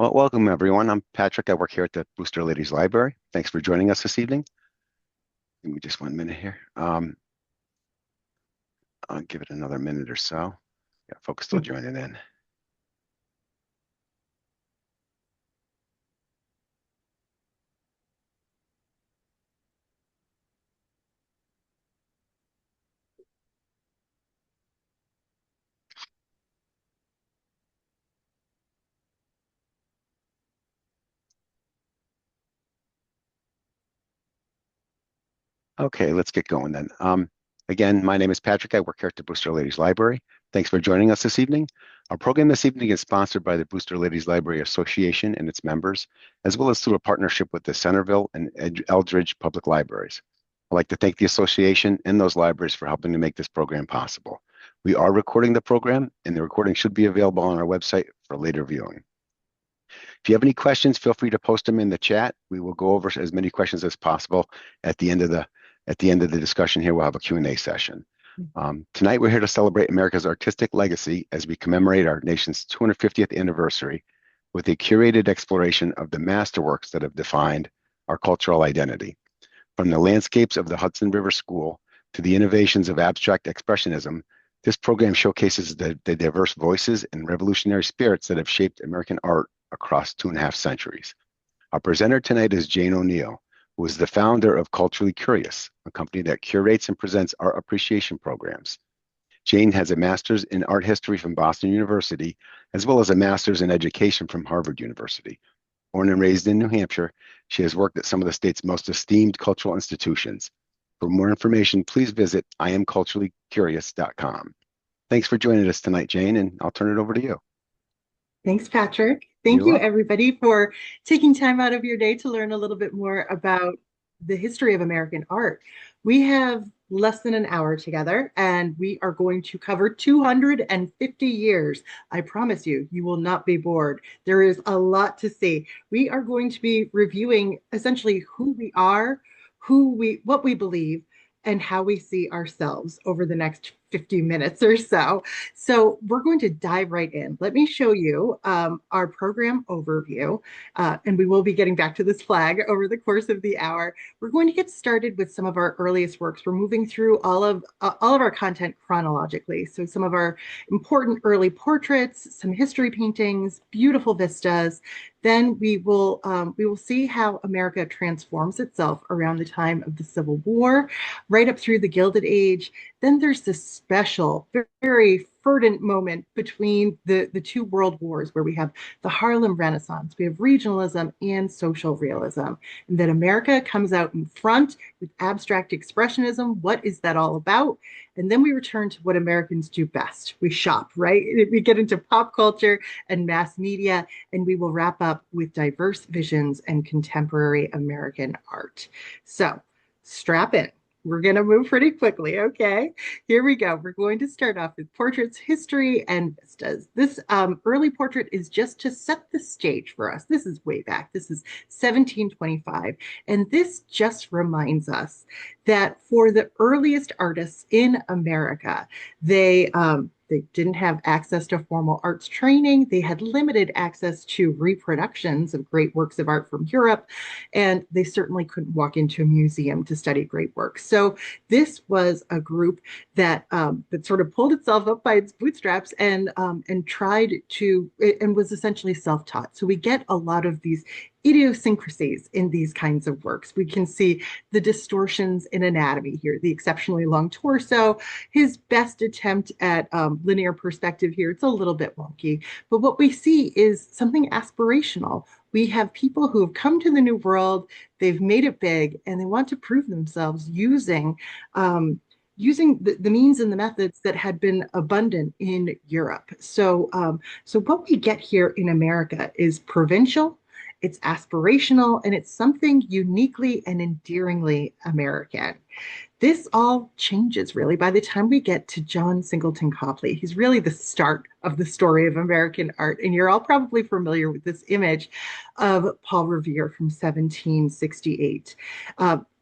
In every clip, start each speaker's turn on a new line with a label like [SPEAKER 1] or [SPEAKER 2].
[SPEAKER 1] Well, welcome everyone. I'm Patrick. I work here at the Booster Ladies Library. Thanks for joining us this evening. Give me just 1 minute here. I'll give it another minute or so. Yeah, folks still joining in. Okay, let's get going then. Again, my name is Patrick. I work here at the Booster Ladies Library. Thanks for joining us this evening. Our program this evening is sponsored by the Booster Ladies Library Association and its members, as well as through a partnership with the Centerville and Eldredge Public Libraries. I'd like to thank the association and those libraries for helping to make this program possible. We are recording the program, and the recording should be available on our website for later viewing. If you have any questions, feel free to post them in the chat. We will go over as many questions as possible at the end of the discussion here. We'll have a Q&A session. Tonight, we're here to celebrate America's artistic legacy as we commemorate our nation's 250th anniversary with a curated exploration of the masterworks that have defined our cultural identity. From the landscapes of the Hudson River School to the innovations of abstract expressionism, this program showcases the diverse voices and revolutionary spirits that have shaped American art across 2.5 centuries. Our presenter tonight is Jane O'Neill, who is the founder of Culturally Curious, a company that curates and presents art appreciation programs. Jane has a master's in art history from Boston University, as well as a master's in education from Harvard University. Born and raised in New Hampshire, she has worked at some of the state's most esteemed cultural institutions. For more information, please visit iamculturallycurious.com. Thanks for joining us tonight, Jane, and I'll turn it over to you.
[SPEAKER 2] Thanks, Patrick. Thank you, everybody, for taking time out of your day to learn a little bit more about the history of American art. We have less than an hour together, and we are going to cover 250 years. I promise you, you will not be bored. There is a lot to see. We are going to be reviewing essentially who we are, what we believe, and how we see ourselves over the next 50 minutes or so. So we're going to dive right in. Let me show you our program overview, and we will be getting back to this flag over the course of the hour. We're going to get started with some of our earliest works. We're moving through all of our content chronologically. So some of our important early portraits, some history paintings, beautiful vistas. Then we will see how America transforms itself around the time of the Civil War, right up through the Gilded Age. Then there's this special, very verdant moment between the two world wars where we have the Harlem Renaissance, we have regionalism and social realism. And then America comes out in front with abstract expressionism. What is that all about? And then we return to what Americans do best. We shop, right? We get into pop culture and mass media, and we will wrap up with diverse visions and contemporary American art. So strap in. We're going to move pretty quickly, okay? Here we go. We're going to start off with portraits, history, and vistas. This early portrait is just to set the stage for us. This is way back. This is 1725. And this just reminds us that for the earliest artists in America, they didn't have access to formal arts training. They had limited access to reproductions of great works of art from Europe, and they certainly couldn't walk into a museum to study great works. So this was a group that sort of pulled itself up by its bootstraps and tried to, and was essentially self-taught. So we get a lot of these idiosyncrasies in these kinds of works. We can see the distortions in anatomy here, the exceptionally long torso, his best attempt at linear perspective here. It's a little bit wonky, but what we see is something aspirational. We have people who have come to the New World, they've made it big, and they want to prove themselves using the means and the methods that had been abundant in Europe. So what we get here in America is provincial, it's aspirational, and it's something uniquely and endearingly American. This all changes really by the time we get to John Singleton Copley. He's really the start of the story of American art. And you're all probably familiar with this image of Paul Revere from 1768.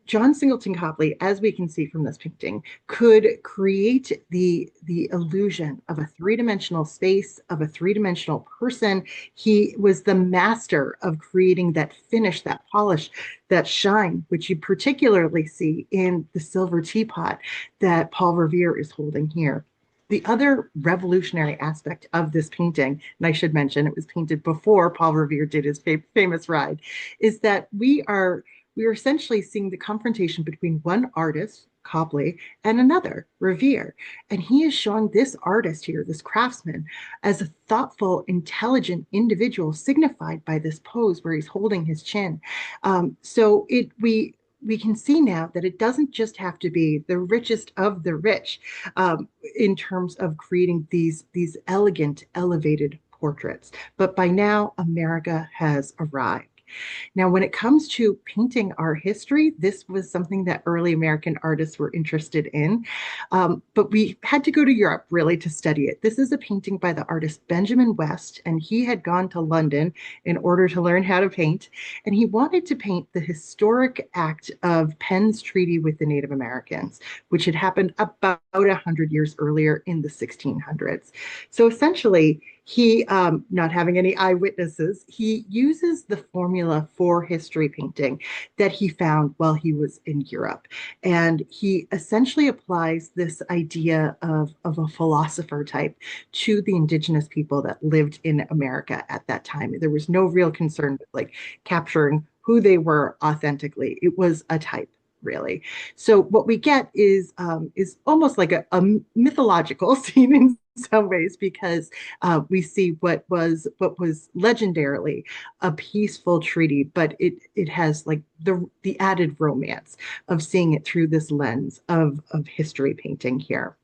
[SPEAKER 2] John Singleton Copley, as we can see from this painting, could create the illusion of a three-dimensional space, of a three-dimensional person. He was the master of creating that finish, that polish, that shine, which you particularly see in the silver teapot that Paul Revere is holding here. The other revolutionary aspect of this painting, and I should mention it was painted before Paul Revere did his famous ride, is that we are essentially seeing the confrontation between one artist, Copley, and another, Revere. And he is showing this artist here, this craftsman, as a thoughtful, intelligent individual signified by this pose where he's holding his chin. We can see now that it doesn't just have to be the richest of the rich in terms of creating these elegant, elevated portraits. But by now, America has arrived. Now, when it comes to painting our history, this was something that early American artists were interested in. But we had to go to Europe really to study it. This is a painting by the artist Benjamin West, and he had gone to London in order to learn how to paint. And he wanted to paint the historic act of Penn's treaty with the Native Americans, which had happened about 100 years earlier in the 1600s. So essentially, he, not having any eyewitnesses, he uses the formula for history painting that he found while he was in Europe. And he essentially applies this idea of a philosopher type to the indigenous people that lived in America at that time. There was no real concern with like capturing who they were authentically. It was a type, really. So what we get is almost like a mythological scene in some ways, because we see what was legendarily a peaceful treaty, but it has like the added romance of seeing it through this lens of history painting here.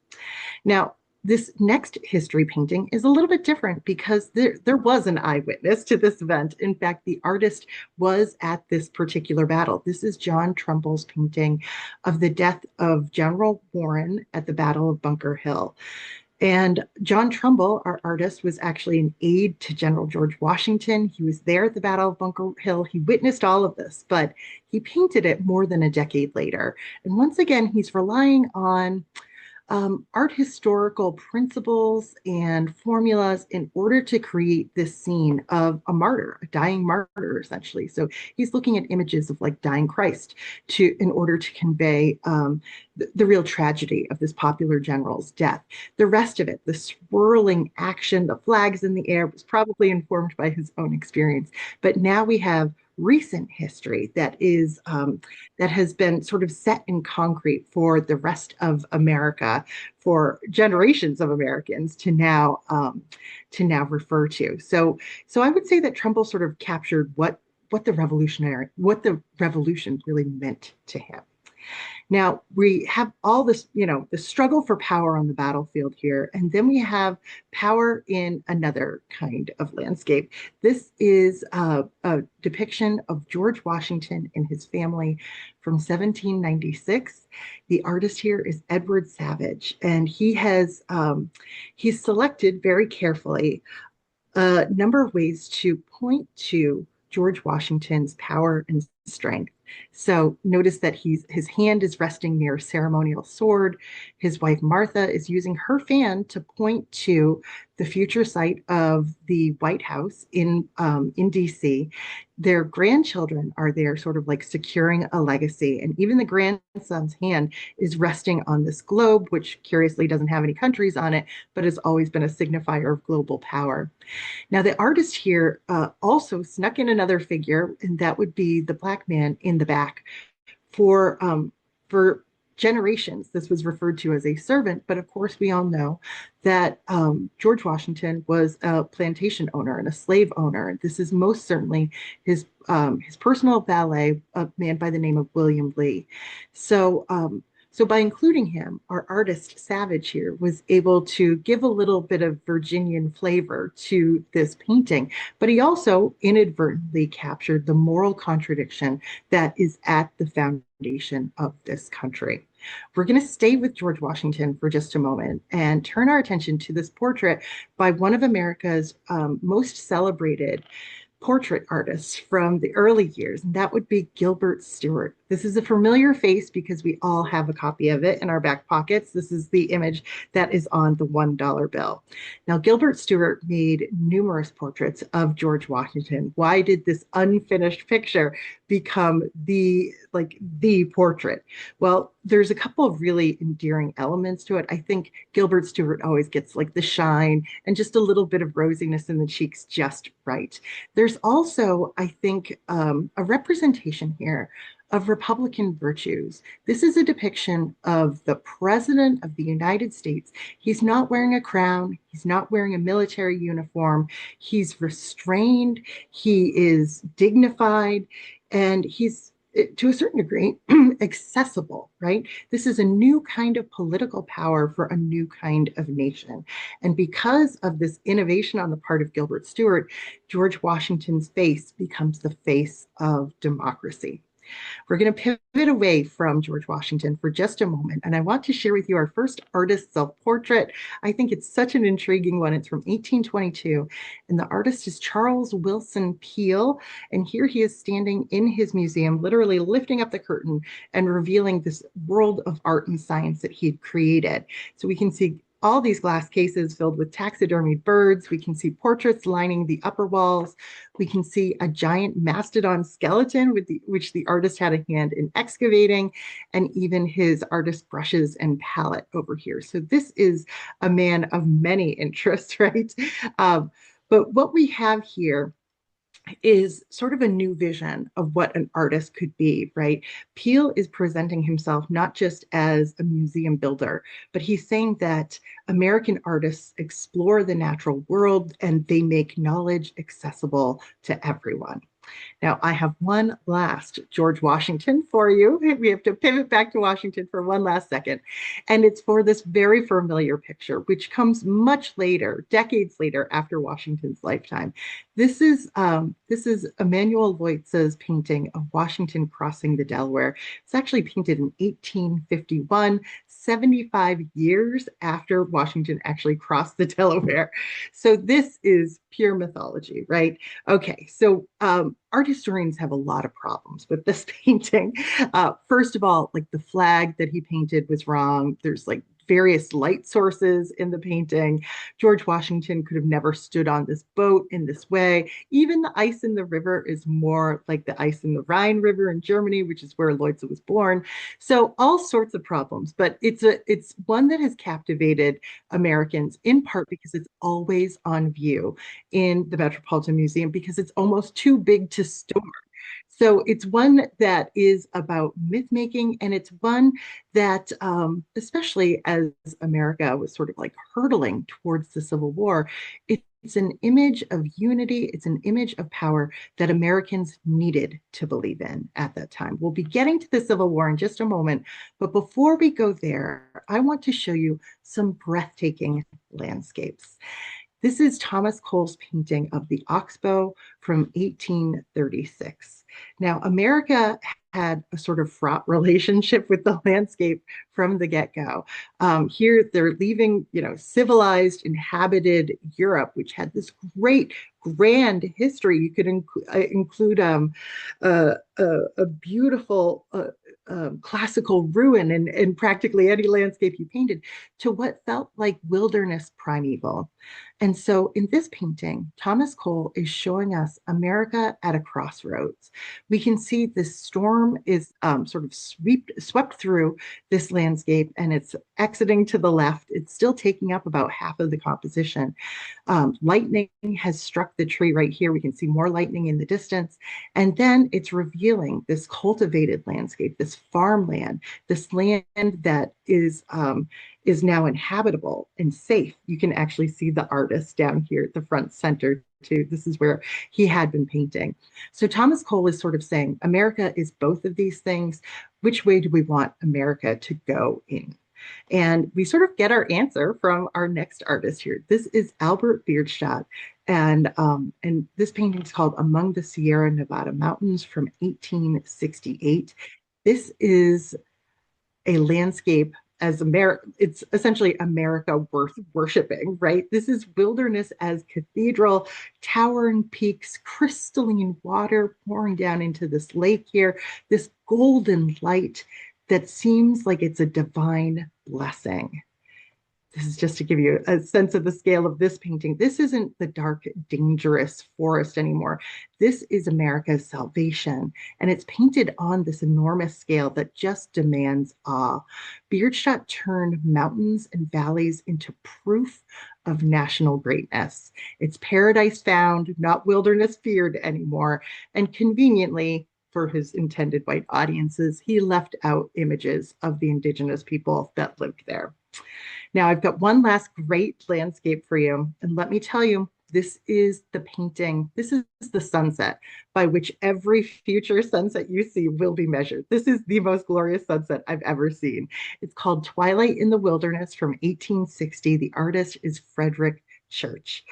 [SPEAKER 2] Now, this next history painting is a little bit different because there was an eyewitness to this event. In fact, the artist was at this particular battle. This is John Trumbull's painting of the death of General Warren at the Battle of Bunker Hill. And John Trumbull, our artist, was actually an aide to General George Washington. He was there at the Battle of Bunker Hill. He witnessed all of this, but he painted it more than a decade later. And once again, he's relying on art historical principles and formulas in order to create this scene of a martyr, a dying martyr, essentially. So he's looking at images of like dying Christ in order to convey the real tragedy of this popular general's death. The rest of it, the swirling action, the flags in the air, was probably informed by his own experience. But now we have recent history that has been sort of set in concrete for the rest of America, for generations of Americans to now refer to. So I would say that Trumbull sort of captured what the revolution really meant to him. Now, we have all this, the struggle for power on the battlefield here, and then we have power in another kind of landscape. This is a depiction of George Washington and his family from 1796. The artist here is Edward Savage, and he's selected very carefully a number of ways to point to George Washington's power and strength. So notice that his hand is resting near a ceremonial sword. His wife Martha is using her fan to point to the future site of the White House in DC. Their grandchildren are there sort of like securing a legacy. And even the grandson's hand is resting on this globe, which curiously doesn't have any countries on it, but has always been a signifier of global power. Now, the artist here also snuck in another figure, and that would be the Black man in the back. For generations, this was referred to as a servant, but of course, we all know that George Washington was a plantation owner and a slave owner. This is most certainly his personal valet, a man by the name of William Lee. So by including him, our artist Savage here was able to give a little bit of Virginian flavor to this painting, but he also inadvertently captured the moral contradiction that is at the foundation of this country. We're going to stay with George Washington for just a moment and turn our attention to this portrait by one of America's most celebrated portrait artist from the early years, and that would be Gilbert Stuart. This is a familiar face because we all have a copy of it in our back pockets. This is the image that is on the $1 bill. Now, Gilbert Stuart made numerous portraits of George Washington. Why did this unfinished picture become the portrait? Well, there's a couple of really endearing elements to it. I think Gilbert Stuart always gets like the shine and just a little bit of rosiness in the cheeks just right. There's also, I think, a representation here of Republican virtues. This is a depiction of the President of the United States. He's not wearing a crown, he's not wearing a military uniform, he's restrained, he is dignified, and he's to a certain degree accessible, right? This is a new kind of political power for a new kind of nation. And because of this innovation on the part of Gilbert Stuart, George Washington's face becomes the face of democracy. We're going to pivot away from George Washington for just a moment, and I want to share with you our first artist self-portrait. I think it's such an intriguing one. It's from 1822, and the artist is Charles Willson Peale, and here he is standing in his museum, literally lifting up the curtain and revealing this world of art and science that he had created. So we can see all these glass cases filled with taxidermied birds. We can see portraits lining the upper walls. We can see a giant mastodon skeleton which the artist had a hand in excavating, and even his artist brushes and palette over here. So this is a man of many interests, right? But what we have here is sort of a new vision of what an artist could be, right? Peale is presenting himself not just as a museum builder, but he's saying that American artists explore the natural world and they make knowledge accessible to everyone. Now, I have one last George Washington for you. We have to pivot back to Washington for one last second. And it's for this very familiar picture, which comes much later, decades later after Washington's lifetime. This is Emanuel Leutze's painting of Washington crossing the Delaware. It's actually painted in 1851, 75 years after Washington actually crossed the Delaware. So this is pure mythology, right? Okay, so art historians have a lot of problems with this painting. First of all, like the flag that he painted was wrong. There's like various light sources in the painting. George Washington could have never stood on this boat in this way. Even the ice in the river is more like the ice in the Rhine River in Germany, which is where Leutze was born. So all sorts of problems, but it's one that has captivated Americans in part because it's always on view in the Metropolitan Museum because it's almost too big to store. So it's one that is about myth making, and it's one that, especially as America was sort of like hurtling towards the Civil War, it's an image of unity, it's an image of power that Americans needed to believe in at that time. We'll be getting to the Civil War in just a moment, but before we go there, I want to show you some breathtaking landscapes. This is Thomas Cole's painting of the Oxbow from 1836. Now, America had a sort of fraught relationship with the landscape from the get-go. Here, they're leaving, civilized, inhabited Europe, which had this great, grand history. You could include a beautiful classical ruin in practically any landscape you painted to what felt like wilderness primeval. And so in this painting, Thomas Cole is showing us America at a crossroads. We can see this storm is sort of swept through this landscape and it's exiting to the left. It's still taking up about half of the composition. Lightning has struck the tree right here. We can see more lightning in the distance. And then it's revealing this cultivated landscape, this farmland, this land that is now inhabitable and safe. You can actually see the artist down here at the front center too. This is where he had been painting. So Thomas Cole is sort of saying, America is both of these things. Which way do we want America to go in? And we sort of get our answer from our next artist here. This is Albert Bierstadt. And this painting is called Among the Sierra Nevada Mountains from 1868. This is a landscape as America. It's essentially America worth worshiping, right? This is wilderness as cathedral, towering peaks, crystalline water pouring down into this lake here, this golden light that seems like it's a divine blessing. This is just to give you a sense of the scale of this painting. This isn't the dark, dangerous forest anymore. This is America's salvation. And it's painted on this enormous scale that just demands awe. Bierstadt turned mountains and valleys into proof of national greatness. It's paradise found, not wilderness feared anymore. And conveniently, for his intended white audiences, he left out images of the indigenous people that lived there. Now, I've got one last great landscape for you. And let me tell you, this is the painting. This is the sunset by which every future sunset you see will be measured. This is the most glorious sunset I've ever seen. It's called Twilight in the Wilderness from 1860. The artist is Frederick Church,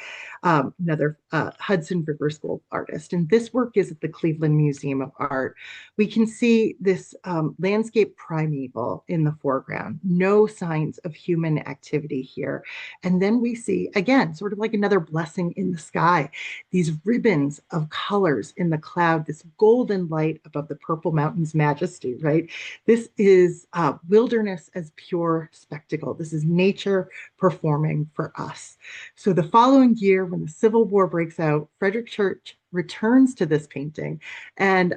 [SPEAKER 2] another Hudson River School artist. And this work is at the Cleveland Museum of Art. We can see this landscape primeval in the foreground, no signs of human activity here. And then we see, again, sort of like another blessing in the sky, these ribbons of colors in the cloud, this golden light above the purple mountains majesty, right? This is wilderness as pure spectacle. This is nature performing for us. So the following year, when the Civil War breaks out, Frederick Church returns to this painting and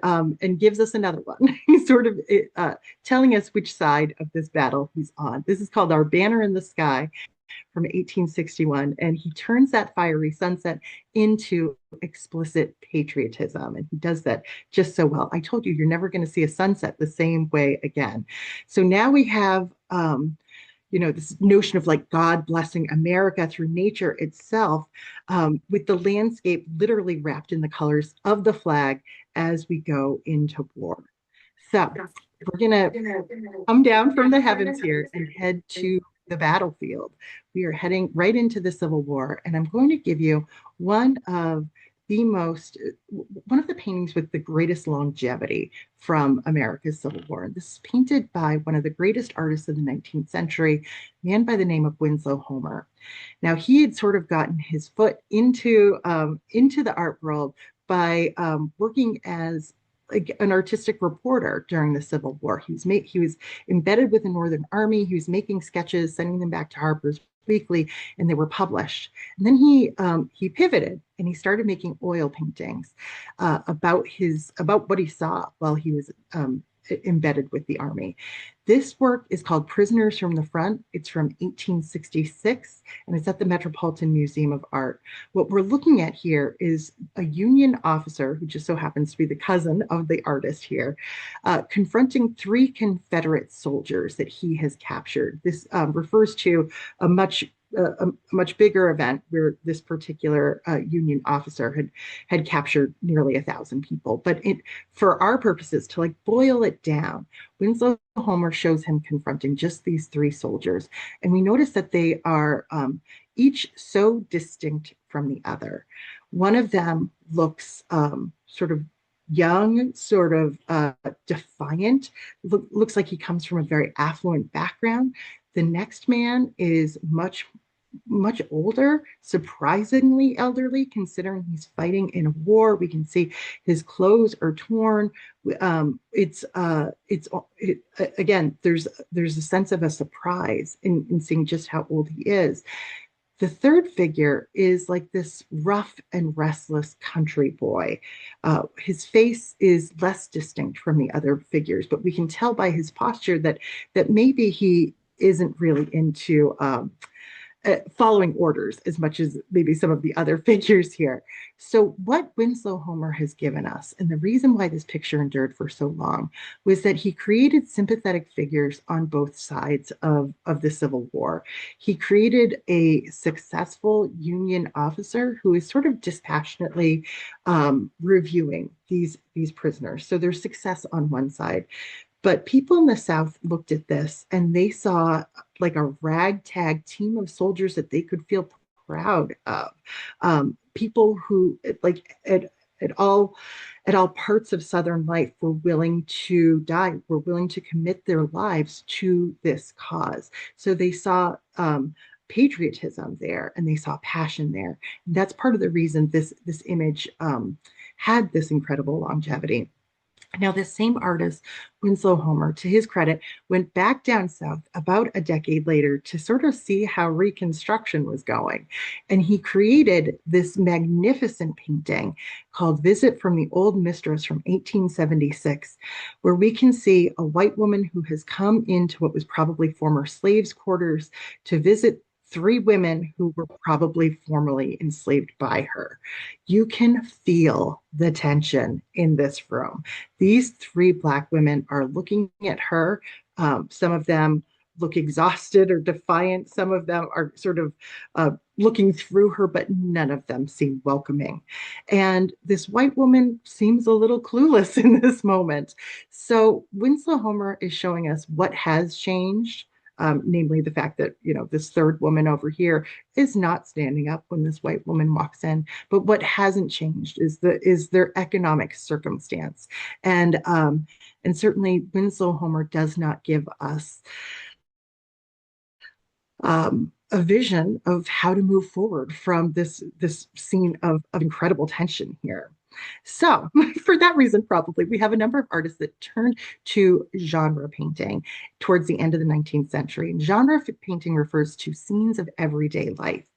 [SPEAKER 2] gives us another one. He's sort of telling us which side of this battle he's on. This is called Our Banner in the Sky from 1861, and he turns that fiery sunset into explicit patriotism, and he does that just so well. I told you, you're never going to see a sunset the same way again. So now we have this notion of like God blessing America through nature itself, with the landscape literally wrapped in the colors of the flag as we go into war. So we're going to come down from the heavens here and head to the battlefield. We are heading right into the Civil War, and I'm going to give you one of the paintings with the greatest longevity from America's Civil War. This is painted by one of the greatest artists of the 19th century, a man by the name of Winslow Homer. Now, he had sort of gotten his foot into the art world by working as like an artistic reporter during the Civil War. He was embedded with the Northern Army. He was making sketches, sending them back to Harper's Weekly, and they were published. And then he pivoted and he started making oil paintings about what he saw while he was embedded with the army. This work is called Prisoners from the Front. It's from 1866, and it's at the Metropolitan Museum of Art. What we're looking at here is a Union officer, who just so happens to be the cousin of the artist here, confronting three Confederate soldiers that he has captured. This refers to a much bigger event where this particular Union officer had captured nearly 1,000 people. But for our purposes, to like boil it down, Winslow Homer shows him confronting just these three soldiers, and we notice that they are each so distinct from the other. One of them looks sort of young, sort of defiant, looks like he comes from a very affluent background. The next man is much older, surprisingly elderly, considering he's fighting in a war. We can see his clothes are torn. Again, there's a sense of a surprise in seeing just how old he is. The third figure is like this rough and restless country boy. His face is less distinct from the other figures, but we can tell by his posture that maybe he isn't really into following orders as much as maybe some of the other figures here. So what Winslow Homer has given us, and the reason why this picture endured for so long, was that he created sympathetic figures on both sides of the Civil War. He created a successful Union officer who is sort of dispassionately reviewing these prisoners. So there's success on one side. But people in the South looked at this and they saw like a ragtag team of soldiers that they could feel proud of. People who, like, at at all parts of Southern life were willing to die, were willing to commit their lives to this cause. So they saw patriotism there, and they saw passion there. And that's part of the reason this image had this incredible longevity. Now, this same artist, Winslow Homer, to his credit, went back down south about a decade later to sort of see how Reconstruction was going. And he created this magnificent painting called Visit from the Old Mistress from 1876, where we can see a white woman who has come into what was probably former slaves' quarters to visit three women who were probably formerly enslaved by her. You can feel the tension in this room. These three Black women are looking at her. Some of them look exhausted or defiant. Some of them are sort of looking through her, but none of them seem welcoming. And this white woman seems a little clueless in this moment. So Winslow Homer is showing us what has changed. Namely the fact that, you know, this third woman over here is not standing up when this white woman walks in. But what hasn't changed is their economic circumstance, and certainly Winslow Homer does not give us a vision of how to move forward from this scene of incredible tension here. So, for that reason, probably we have a number of artists that turned to genre painting towards the end of the 19th century. And genre painting refers to scenes of everyday life.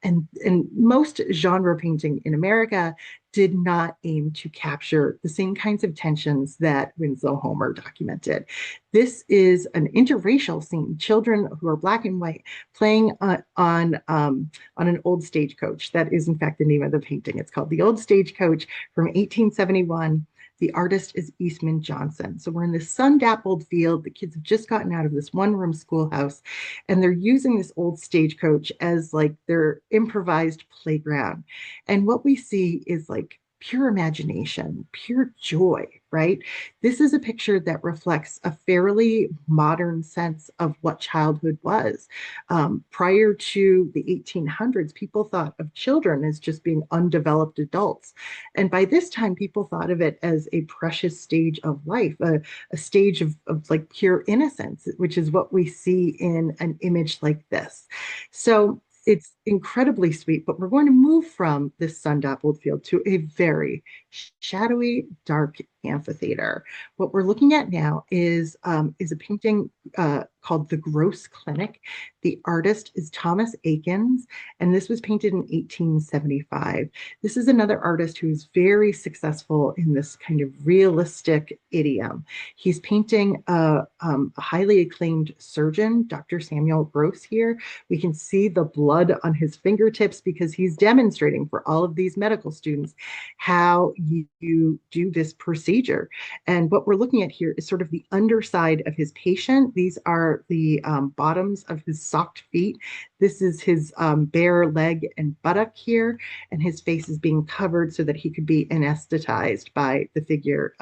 [SPEAKER 2] And most genre painting in America did not aim to capture the same kinds of tensions that Winslow Homer documented. This is an interracial scene, children who are Black and white playing on an old stagecoach. That is, in fact, the name of the painting. It's called The Old Stagecoach from 1871. The artist is Eastman Johnson. So we're in this sun-dappled field. The kids have just gotten out of this one-room schoolhouse, and they're using this old stagecoach as like their improvised playground. And what we see is like pure imagination, pure joy, right? This is a picture that reflects a fairly modern sense of what childhood was. Prior to the 1800s, people thought of children as just being undeveloped adults. And by this time, people thought of it as a precious stage of life, a stage of like pure innocence, which is what we see in an image like this. So it's incredibly sweet, but we're going to move from this sun-dappled field to a very shadowy, dark amphitheater. What we're looking at now is a painting called The Gross Clinic. The artist is Thomas Akins, and this was painted in 1875. This is another artist who's very successful in this kind of realistic idiom. He's painting a highly acclaimed surgeon, Dr. Samuel Gross here. We can see the blood on his fingertips because he's demonstrating for all of these medical students how you do this procedure. And what we're looking at here is sort of the underside of his patient. These are the bottoms of his socked feet. This is his bare leg and buttock here, and his face is being covered so that he could be anesthetized by the figure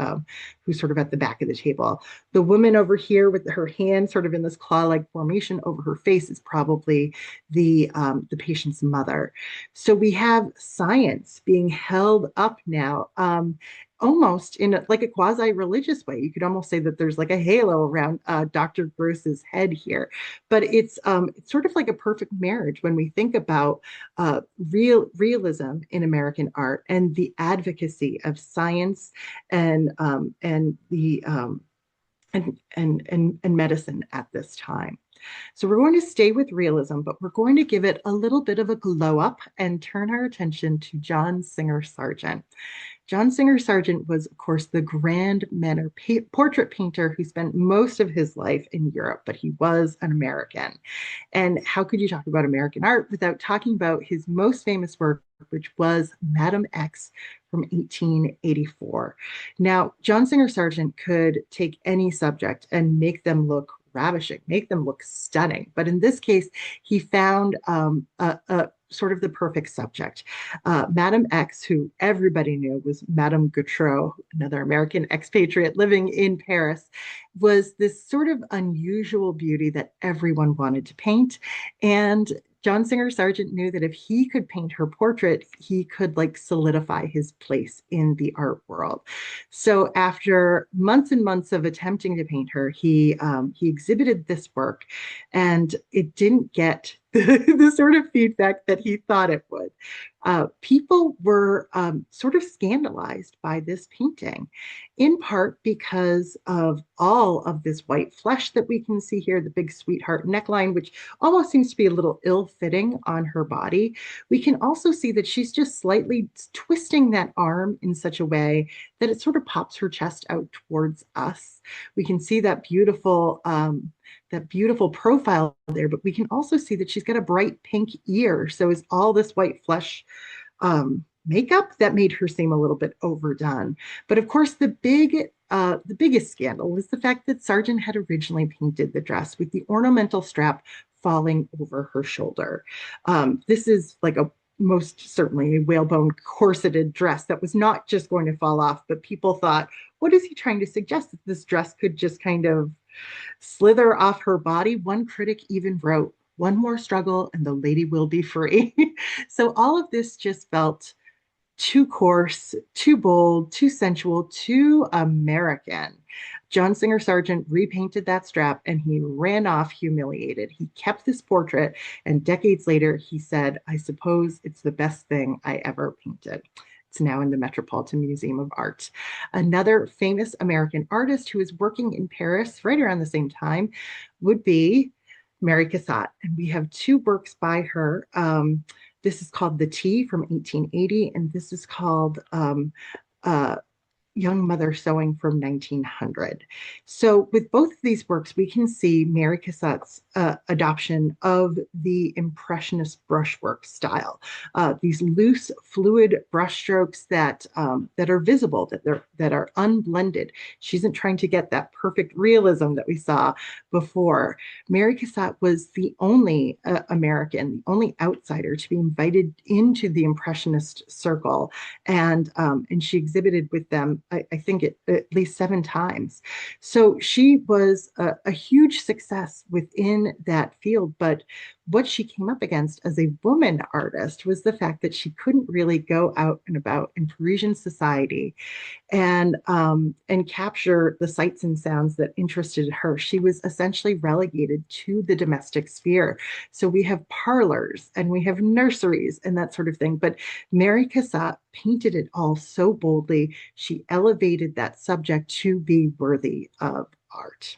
[SPEAKER 2] who's sort of at the back of the table. The woman over here with her hand sort of in this claw-like formation over her face is probably the patient's mother. So we have science being held up now, almost in like a quasi-religious way. You could almost say that there's like a halo around Dr. Gross's head here, but it's sort of like a perfect marriage when we think about realism in American art and the advocacy of science and medicine at this time. So we're going to stay with realism, but we're going to give it a little bit of a glow up and turn our attention to John Singer Sargent. John Singer Sargent was, of course, the grand manner portrait painter who spent most of his life in Europe, but he was an American. And how could you talk about American art without talking about his most famous work, which was Madame X from 1884. Now, John Singer Sargent could take any subject and make them look ravishing, make them look stunning. But in this case, he found a sort of the perfect subject. Madame X, who everybody knew was Madame Gautreau, another American expatriate living in Paris, was this sort of unusual beauty that everyone wanted to paint. And John Singer Sargent knew that if he could paint her portrait, he could like solidify his place in the art world. So after months and months of attempting to paint her, he exhibited this work, and it didn't get the sort of feedback that he thought it would. People were sort of scandalized by this painting, in part because of all of this white flesh that we can see here, the big sweetheart neckline, which almost seems to be a little ill-fitting on her body. We can also see that she's just slightly twisting that arm in such a way that it sort of pops her chest out towards us. We can see that beautiful profile there, but we can also see that she's got a bright pink ear. So is all this white flesh makeup that made her seem a little bit overdone. But of course, the biggest scandal was the fact that Sargent had originally painted the dress with the ornamental strap falling over her shoulder. This is like a most certainly a whalebone corseted dress that was not just going to fall off, but people thought, what is he trying to suggest, that this dress could just kind of slither off her body? One critic even wrote, one more struggle and the lady will be free. So all of this just felt too coarse, too bold, too sensual, too American. John Singer Sargent repainted that strap and he ran off humiliated. He kept this portrait, and decades later, he said, I suppose it's the best thing I ever painted. It's now in the Metropolitan Museum of Art. Another famous American artist who was working in Paris right around the same time would be Mary Cassatt. And we have two works by her. This is called The Tea from 1880, and this is called uh, Young Mother Sewing from 1900. So with both of these works, we can see Mary Cassatt's adoption of the Impressionist brushwork style. These loose, fluid brushstrokes that are visible, that are unblended. She isn't trying to get that perfect realism that we saw before. Mary Cassatt was the only American, the only outsider to be invited into the Impressionist circle, and she exhibited with them, I think, at least 7 times. So she was a huge success within that field. But what she came up against as a woman artist was the fact that she couldn't really go out and about in Parisian society and capture the sights and sounds that interested her. She was essentially relegated to the domestic sphere. So we have parlors and we have nurseries and that sort of thing. But Mary Cassatt painted it all so boldly. She elevated that subject to be worthy of art.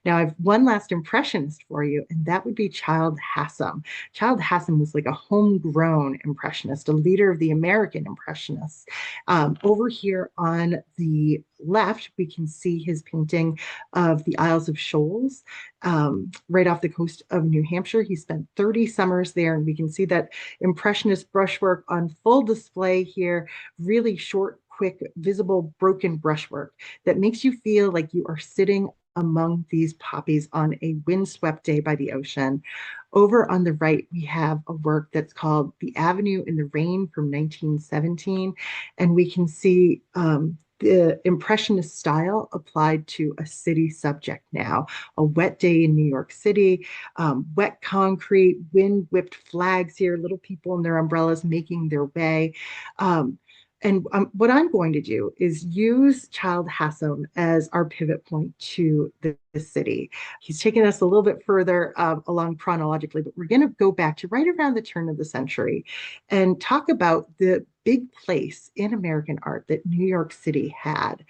[SPEAKER 2] Now, I have one last impressionist for you, and that would be Childe Hassam. Childe Hassam was like a homegrown impressionist, a leader of the American impressionists. Over here on the left, we can see his painting of the Isles of Shoals, right off the coast of New Hampshire. He spent 30 summers there, and we can see that impressionist brushwork on full display here, really short, quick, visible, broken brushwork that makes you feel like you are sitting among these poppies on a windswept day by the ocean. Over on the right, we have a work that's called The Avenue in the Rain from 1917. And we can see the Impressionist style applied to a city subject now. A wet day in New York City, wet concrete, wind-whipped flags here, little people in their umbrellas making their way. And what I'm going to do is use Childe Hassam as our pivot point to the city. He's taken us a little bit further along chronologically, but we're going to go back to right around the turn of the century and talk about the big place in American art that New York City had.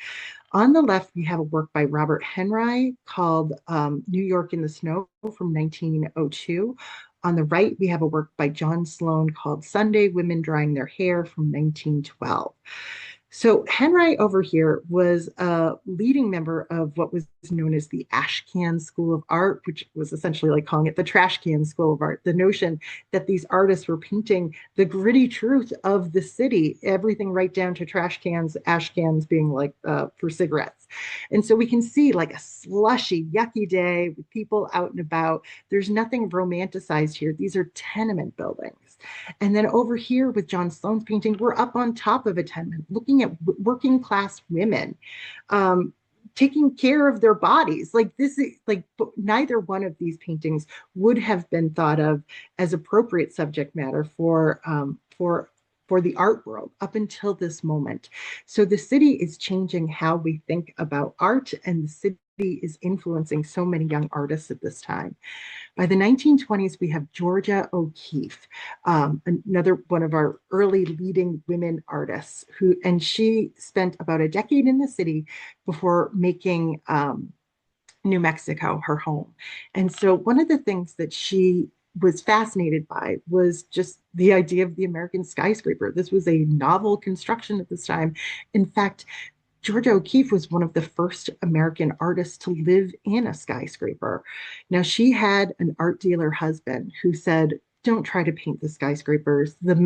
[SPEAKER 2] On the left, we have a work by Robert Henry called New York in the Snow from 1902. On the right, we have a work by John Sloan called Sunday Women Drying Their Hair from 1912. So Henry over here was a leading member of what was known as the Ashcan School of Art, which was essentially like calling it the trash can school of art. The notion that these artists were painting the gritty truth of the city, everything right down to trash cans, ash cans being like for cigarettes. And so we can see like a slushy, yucky day with people out and about. There's nothing romanticized here. These are tenement buildings. And then over here with John Sloan's painting, we're up on top of a tenement looking at working class women. taking care of their bodies. Like this is like neither one of these paintings would have been thought of as appropriate subject matter for the art world up until this moment. So the city is changing how we think about art, and the city is influencing so many young artists at this time. By the 1920s, we have Georgia O'Keeffe, another one of our early leading women artists, and she spent about a decade in the city before making New Mexico her home. And so one of the things that she was fascinated by was just the idea of the American skyscraper. This was a novel construction at this time. In fact, Georgia O'Keeffe was one of the first American artists to live in a skyscraper. Now, she had an art dealer husband who said, don't try to paint the skyscrapers. The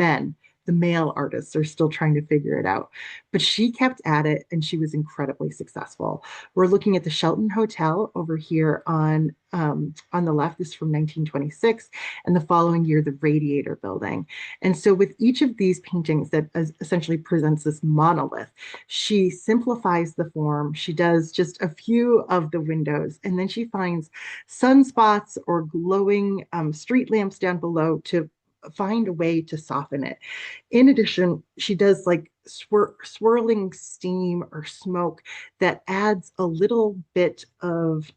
[SPEAKER 2] male artists are still trying to figure it out. But she kept at it and she was incredibly successful. We're looking at the Shelton Hotel over here on the left. This is from 1926, and the following year, the Radiator Building. And so with each of these paintings that essentially presents this monolith, she simplifies the form. She does just a few of the windows, and then she finds sunspots or glowing street lamps down below to find a way to soften it. In addition, she does like swirling steam or smoke that adds a little bit of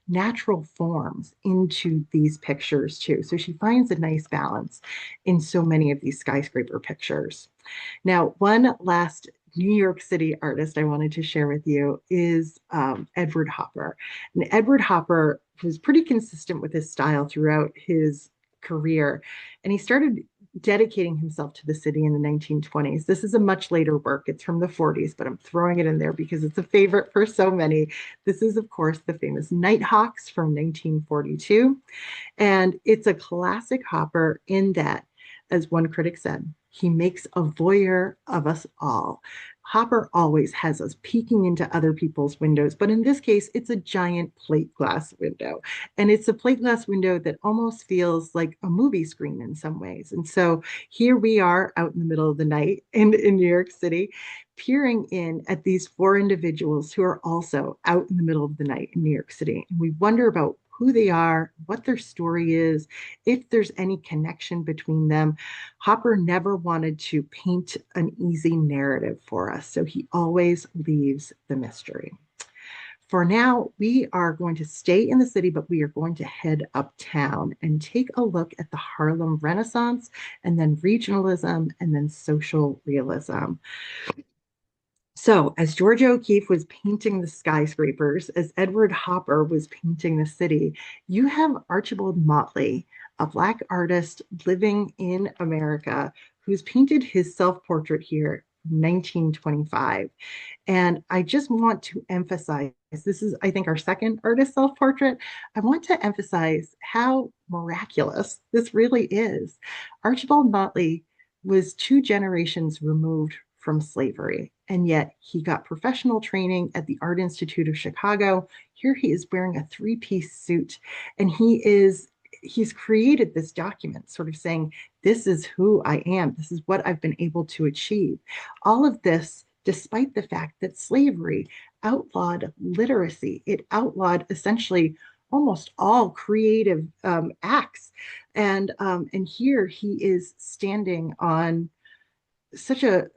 [SPEAKER 2] natural forms into these pictures too. So she finds a nice balance in so many of these skyscraper pictures. Now, one last New York City artist I wanted to share with you is Edward Hopper. And Edward Hopper was pretty consistent with his style throughout his career. And he started dedicating himself to the city in the 1920s. This is a much later work. It's from the 40s, but I'm throwing it in there because it's a favorite for so many. This is, of course, the famous Nighthawks from 1942. And it's a classic Hopper in that, as one critic said, he makes a voyeur of us all. Hopper always has us peeking into other people's windows, but in this case, it's a giant plate glass window. And it's a plate glass window that almost feels like a movie screen in some ways. And so here we are out in the middle of the night in New York City, peering in at these four individuals who are also out in the middle of the night in New York City. And we wonder about who they are, what their story is, if there's any connection between them. Hopper never wanted to paint an easy narrative for us, so he always leaves the mystery. For now, we are going to stay in the city, but we are going to head uptown and take a look at the Harlem Renaissance, and then regionalism, and then social realism. So, as Georgia O'Keeffe was painting the skyscrapers, as Edward Hopper was painting the city, you have Archibald Motley, a Black artist living in America, who's painted his self-portrait here in 1925. And I just want to emphasize, this is, I think, our second artist self-portrait. I want to emphasize how miraculous this really is. Archibald Motley was two generations removed from slavery, and yet he got professional training at the Art Institute of Chicago. Here he is wearing a three-piece suit, and he's created this document sort of saying, this is who I am. This is what I've been able to achieve. All of this, despite the fact that slavery outlawed literacy. It outlawed essentially almost all creative acts. And here he is standing on such a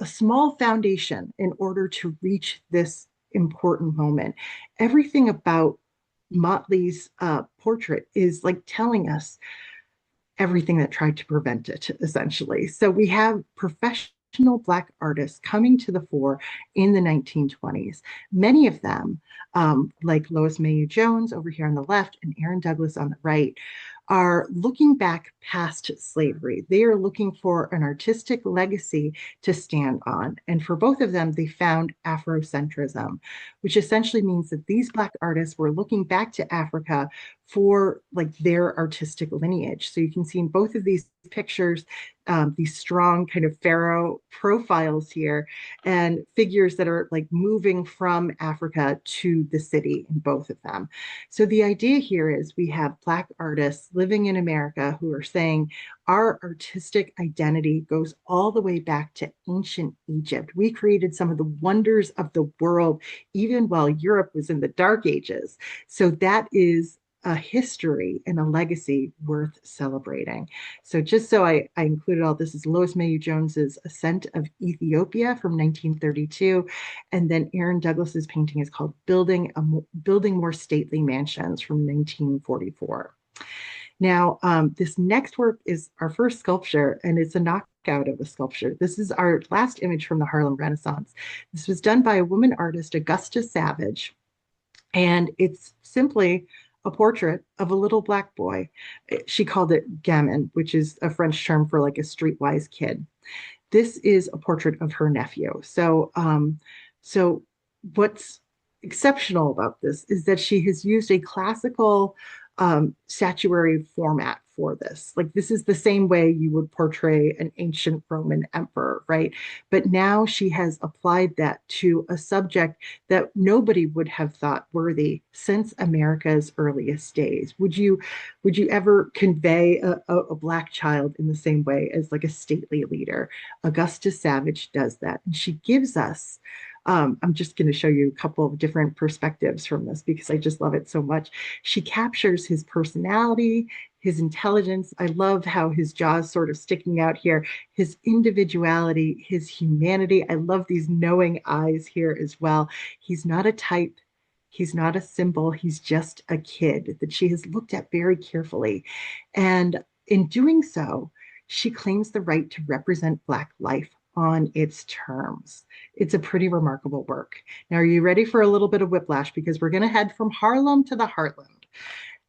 [SPEAKER 2] small foundation in order to reach this important moment. Everything about Motley's portrait is like telling us everything that tried to prevent it, essentially. So we have professional Black artists coming to the fore in the 1920s. Many of them, like Lois Mailloux Jones over here on the left and Aaron Douglas on the right, are looking back past slavery. They are looking for an artistic legacy to stand on. And for both of them, they found Afrocentrism, which essentially means that these Black artists were looking back to Africa for like their artistic lineage. So you can see in both of these pictures, these strong kind of pharaoh profiles here and figures that are like moving from Africa to the city in both of them. So the idea here is we have Black artists living in America who are saying our artistic identity goes all the way back to ancient Egypt. We created some of the wonders of the world even while Europe was in the Dark Ages. So that is a history and a legacy worth celebrating. So just so I included all this is Lois Mayu Jones's Ascent of Ethiopia from 1932. And then Aaron Douglas's painting is called Building More Stately Mansions from 1944. Now, this next work is our first sculpture, and it's a knockout of a sculpture. This is our last image from the Harlem Renaissance. This was done by a woman artist, Augusta Savage, and it's simply a portrait of a little Black boy. She called it gamin, which is a French term for like a streetwise kid. This is a portrait of her nephew. So what's exceptional about this is that she has used a classical statuary format for this. Like this is the same way you would portray an ancient Roman emperor, right? But now she has applied that to a subject that nobody would have thought worthy since America's earliest days. Would you ever convey a Black child in the same way as like a stately leader? Augusta Savage does that, and she gives us I'm just going to show you a couple of different perspectives from this because I just love it so much. She captures his personality, his intelligence. I love how his jaw's sort of sticking out here, his individuality, his humanity. I love these knowing eyes here as well. He's not a type. He's not a symbol. He's just a kid that she has looked at very carefully. And in doing so, she claims the right to represent Black life on its terms. It's a pretty remarkable work. Now, are you ready for a little bit of whiplash? Because we're going to head from Harlem to the Heartland.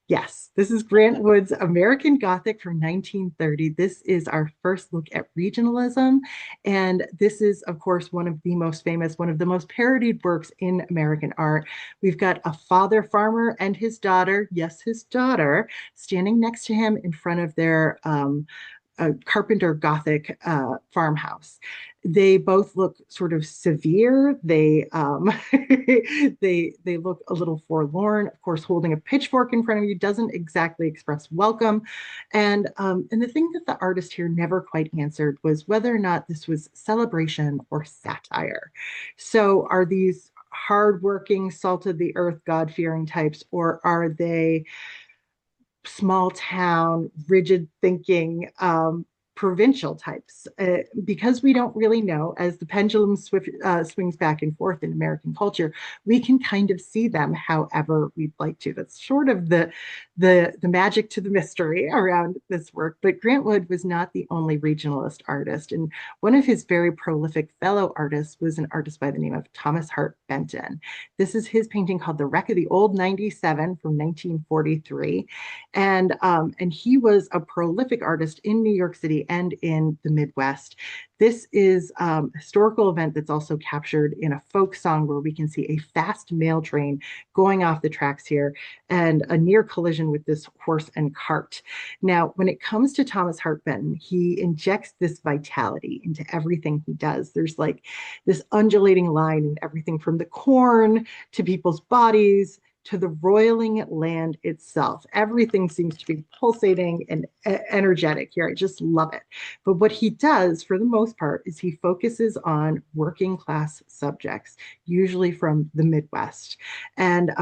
[SPEAKER 2] Yes, this is Grant Wood's American Gothic from 1930. This is our first look at regionalism. And this is, of course, one of the most famous, one of the most parodied works in American art. We've got a father farmer and his daughter, yes, his daughter, standing next to him in front of their a carpenter Gothic farmhouse. They both look sort of severe. They they look a little forlorn. Of course, holding a pitchfork in front of you doesn't exactly express welcome. And the thing that the artist here never quite answered was whether or not this was celebration or satire. So, are these hardworking, salt of the earth, God fearing types, or are they small town, rigid thinking, provincial types? Because we don't really know, as the pendulum swings back and forth in American culture, we can kind of see them however we'd like to. That's sort of the magic to the mystery around this work. But Grant Wood was not the only regionalist artist, and one of his very prolific fellow artists was an artist by the name of Thomas Hart Benton. This is his painting called The Wreck of the Old 97 from 1943. And he was a prolific artist in New York City and in the Midwest. This is a historical event that's also captured in a folk song where we can see a fast mail train going off the tracks here and a near collision with this horse and cart. Now, when it comes to Thomas Hart Benton, he injects this vitality into everything he does. There's like this undulating line in everything from the corn to people's bodies to the roiling land itself. Everything seems to be pulsating and energetic here. I just love it. But what he does, for the most part, is he focuses on working class subjects, usually from the Midwest, and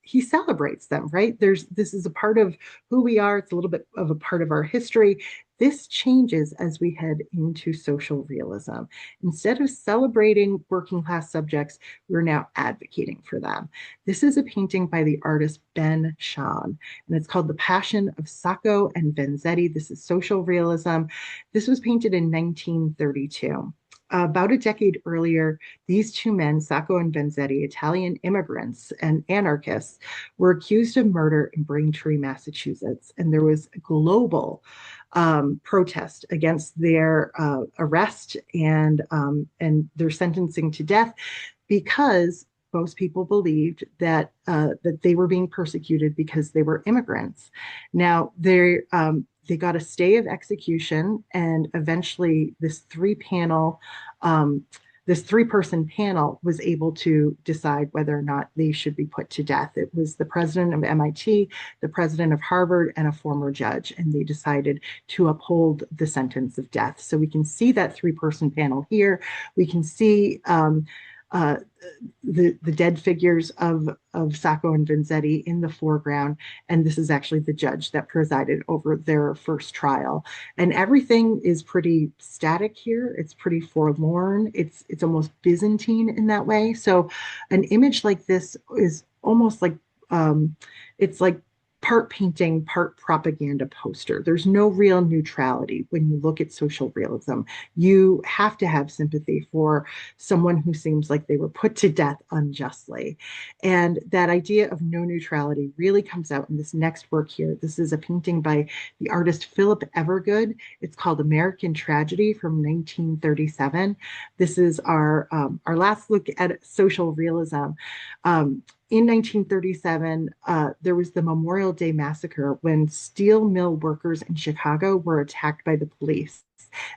[SPEAKER 2] he celebrates them, right? This is a part of who we are. It's a little bit of a part of our history. This changes as we head into social realism. Instead of celebrating working class subjects, we're now advocating for them. This is a painting by the artist Ben Shahn, and it's called The Passion of Sacco and Vanzetti. This is social realism. This was painted in 1932. About a decade earlier, these two men, Sacco and Vanzetti, Italian immigrants and anarchists, were accused of murder in Braintree, Massachusetts. And there was a global protest against their arrest and their sentencing to death because most people believed that they were being persecuted because they were immigrants. Now they got a stay of execution, and eventually um, this three-person panel was able to decide whether or not they should be put to death. It was the president of MIT, the president of Harvard, and a former judge, and they decided to uphold the sentence of death. So we can see that three-person panel here. We can see uh, the dead figures of Sacco and Vanzetti in the foreground, and this is actually the judge that presided over their first trial. And everything is pretty static here. It's pretty forlorn. It's almost Byzantine in that way. So an image like this is almost like it's like part painting, part propaganda poster. There's no real neutrality when you look at social realism. You have to have sympathy for someone who seems like they were put to death unjustly. And that idea of no neutrality really comes out in this next work here. This is a painting by the artist Philip Evergood. It's called American Tragedy from 1937. This is our last look at social realism. In 1937, there was the Memorial Day massacre when steel mill workers in Chicago were attacked by the police,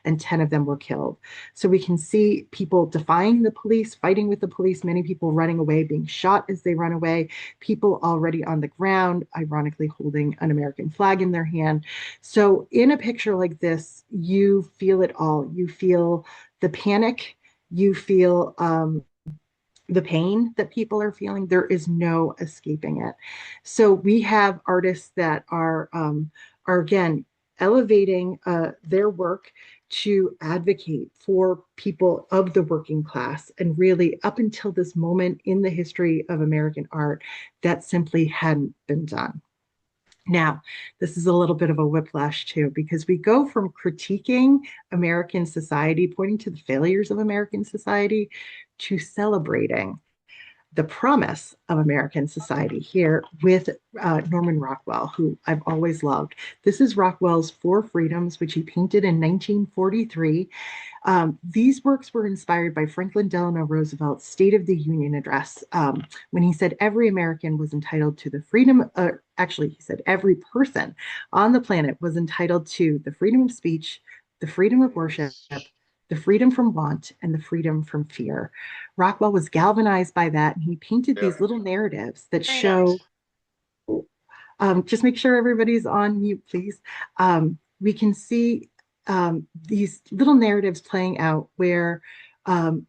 [SPEAKER 2] and 10 of them were killed. So we can see people defying the police, fighting with the police, many people running away, being shot as they run away, people already on the ground, ironically holding an American flag in their hand. So in a picture like this, you feel it all. You feel the panic, you feel the pain that people are feeling. There is no escaping it. So we have artists that are again elevating their work to advocate for people of the working class. And really, up until this moment in the history of American art, that simply hadn't been done. Now, this is a little bit of a whiplash too, because we go from critiquing American society, pointing to the failures of American society, to celebrating the promise of American society here with Norman Rockwell, who I've always loved. This is Rockwell's Four Freedoms, which he painted in 1943. These works were inspired by Franklin Delano Roosevelt's State of the Union address, when he said every American was entitled to the freedom, actually, he said every person on the planet was entitled to the freedom of speech, the freedom of worship, the freedom from want, and the freedom from fear. Rockwell was galvanized by that, and he painted these little narratives that show, just make sure everybody's on mute, please. We can see these little narratives playing out where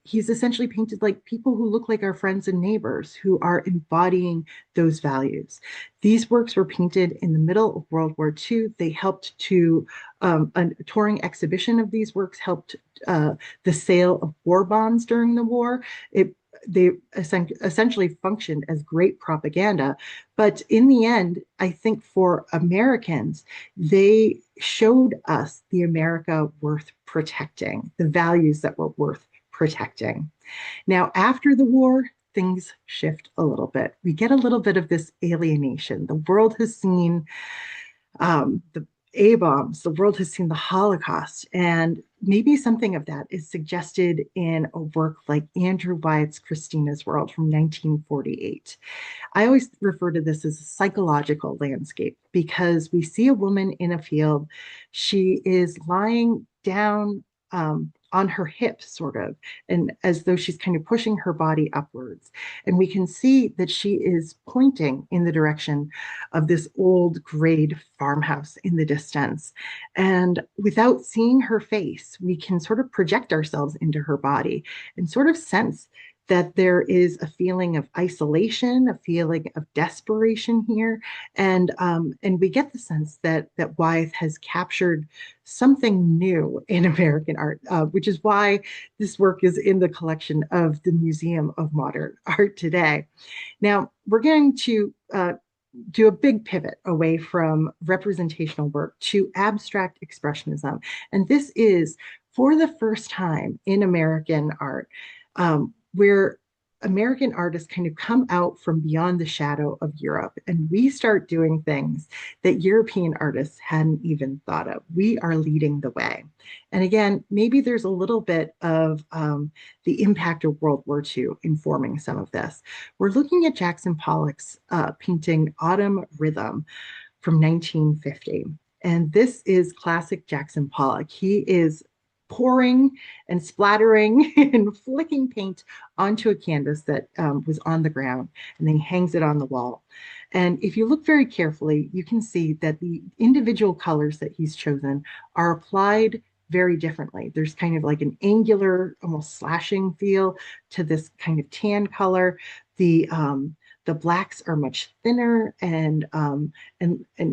[SPEAKER 2] he's essentially painted like people who look like our friends and neighbors who are embodying those values. These works were painted in the middle of World War II. They helped to, a touring exhibition of these works helped the sale of war bonds during the war. They essentially functioned as great propaganda. But in the end, I think for Americans, they showed us the America worth protecting, the values that were worth protecting. Now, after the war, things shift a little bit. We get a little bit of this alienation. The world has seen the A-bombs, the world has seen the Holocaust, and maybe something of that is suggested in a work like Andrew Wyatt's Christina's World from 1948. I always refer to this as a psychological landscape because we see a woman in a field. She is lying down on her hips, sort of, and as though she's kind of pushing her body upwards. And we can see that she is pointing in the direction of this old grade farmhouse in the distance. And without seeing her face, we can sort of project ourselves into her body and sort of sense that there is a feeling of isolation, a feeling of desperation here, and we get the sense that Wyeth has captured something new in American art, which is why this work is in the collection of the Museum of Modern Art today. Now we're going to do a big pivot away from representational work to abstract expressionism, and this is for the first time in American art. Where American artists kind of come out from beyond the shadow of Europe, and we start doing things that European artists hadn't even thought of. We are leading the way. And again, maybe there's a little bit of the impact of World War II informing some of this. We're looking at Jackson Pollock's painting Autumn Rhythm from 1950. And this is classic Jackson Pollock. He is pouring and splattering and flicking paint onto a canvas that was on the ground, and then he hangs it on the wall. And if you look very carefully, you can see that the individual colors that he's chosen are applied very differently. There's kind of like an angular, almost slashing feel to this kind of tan color. The blacks are much thinner and